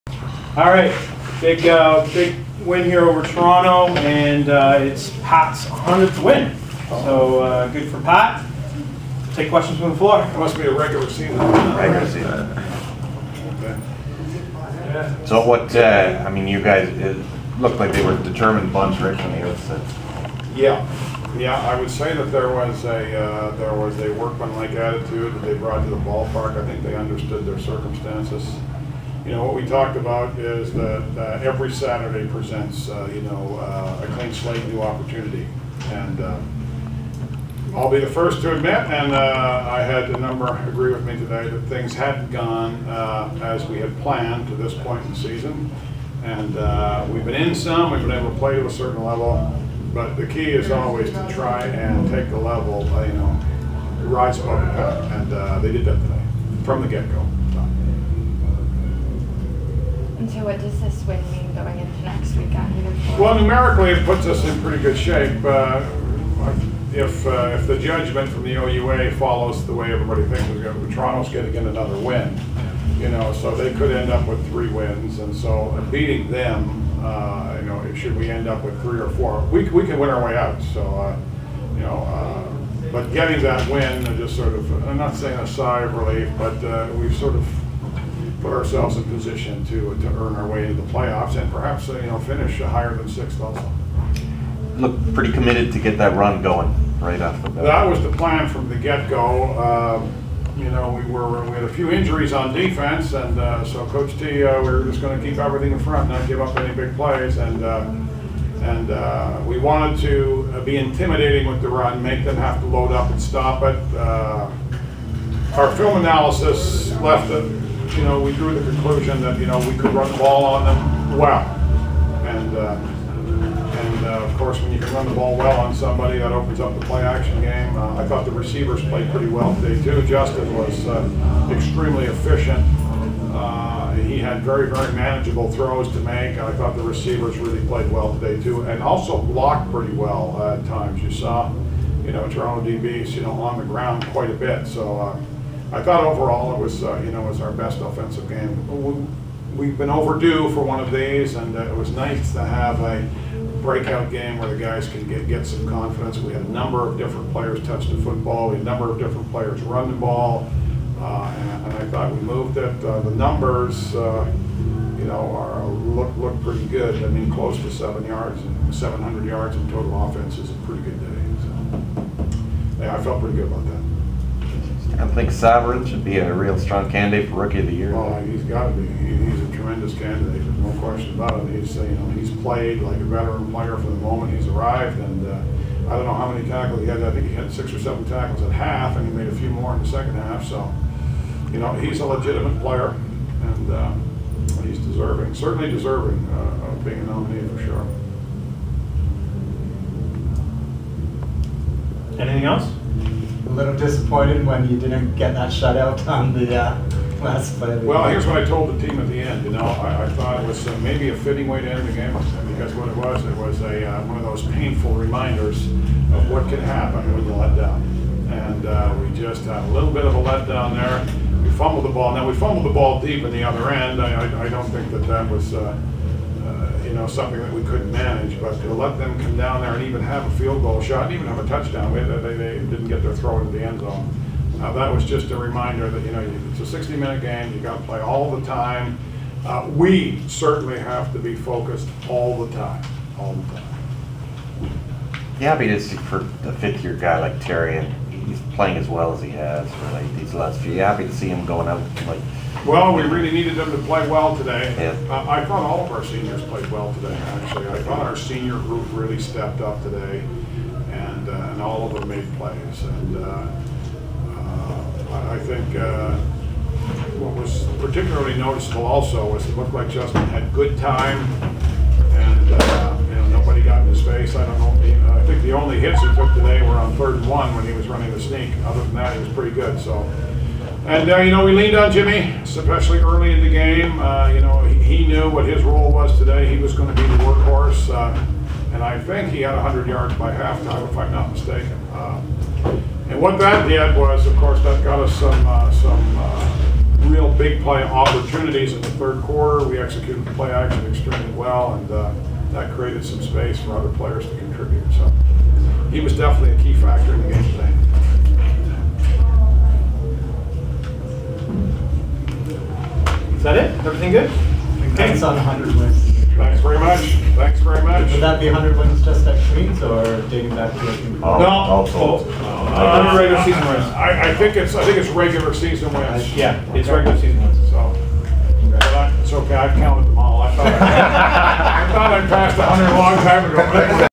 All right, big win here over Toronto, and it's Pat's 100th win. So good for Pat. Take questions from the floor. It must be a regular season. Regular season. Okay. So what? I mean, you guys it looked like they were a determined bunch right from the outset. Yeah. I would say that there was a workmanlike attitude that they brought to the ballpark. I think they understood their circumstances. You know, what we talked about is that every Saturday presents, a clean slate, new opportunity. And I'll be the first to admit, and I had a number agree with me today, that things hadn't gone as we had planned to this point in the season. And we've been in some, we've been able to play to a certain level, but the key is always to try and take the level, rise above the pack. And they did that today, from the get-go. And so what does this win mean going into next week at either? Well, numerically it puts us in pretty good shape. If the judgment from the OUA follows the way everybody thinks it's going to, Toronto's going to get another win. So they could end up with 3 wins, and so beating them, should we end up with 3 or 4, we can win our way out. So, but getting that win, just sort of, I'm not saying a sigh of relief, but we've sort of put ourselves in position to earn our way into the playoffs and perhaps finish higher than 6th also. Look pretty committed to get that run going right off the bat. That was the plan from the get-go. We had a few injuries on defense, and so Coach T, we were just going to keep everything in front, not give up any big plays, and we wanted to be intimidating with the run, make them have to load up and stop it. Our film analysis left it. We drew the conclusion that we could run the ball on them well, and of course, when you can run the ball well on somebody, that opens up the play-action game. I thought the receivers played pretty well today too. Justin was extremely efficient. He had very, very manageable throws to make. I thought the receivers really played well today too, and also blocked pretty well at times. You saw, Toronto DBs, on the ground quite a bit. So. I thought overall it was our best offensive game. We've been overdue for one of these, and it was nice to have a breakout game where the guys can get some confidence. We had a number of different players touch the football. We had a number of different players run the ball, and I thought we moved it. The numbers, look pretty good. I mean, close to 700 yards in total offense is a pretty good day. So, yeah, I felt pretty good about that. I think Saverin should be a real strong candidate for Rookie of the Year. Oh, he's got to be. He's a tremendous candidate. There's no question about it. He's played like a veteran player from the moment he's arrived, and I don't know how many tackles he had. I think he had 6 or 7 tackles at half, and he made a few more in the second half. So, he's a legitimate player, and he's deserving, certainly deserving of being a nominee for sure. Anything else? A little disappointed when you didn't get that shutout on the last play. Well, here's what I told the team at the end. I thought it was maybe a fitting way to end the game, because what it was one of those painful reminders of what can happen when you let down. And we just had a little bit of a letdown there. We fumbled the ball. Now, we fumbled the ball deep in the other end. I don't think that was something that we couldn't manage, but to let them come down there and even have a field goal shot and even have a touchdown, they didn't get their throw into the end zone. That was just a reminder that it's a 60-minute game. You got to play all the time. We certainly have to be focused all the time. You happy to see for a 5th-year guy like Terry, and he's playing as well as he has for these last few. You happy to see him going out Well, we really needed them to play well today. Yeah. I thought all of our seniors played well today, actually. I thought our senior group really stepped up today, and all of them made plays. And I think what was particularly noticeable also was it looked like Justin had good time, and nobody got in his face. I don't know. I think the only hits he took today were on 3rd and 1 when he was running the sneak. Other than that, he was pretty good. So. And, we leaned on Jimmy, especially early in the game. He knew what his role was today. He was going to be the workhorse. And I think he had 100 yards by halftime, if I'm not mistaken. And what that did was, of course, that got us some real big play opportunities in the third quarter. We executed the play action extremely well, and that created some space for other players to contribute. So he was definitely a key factor in the game today. Is that it? Everything good? Thanks on 100 wins. Thanks very much. Thanks very much. Would that be 100 wins just at Queens or dating back to the All told. Regular season wins. I think it's regular season wins. Yeah, it's regular season wins. So, but it's okay. I've counted them all. I thought I passed 100 a long time ago.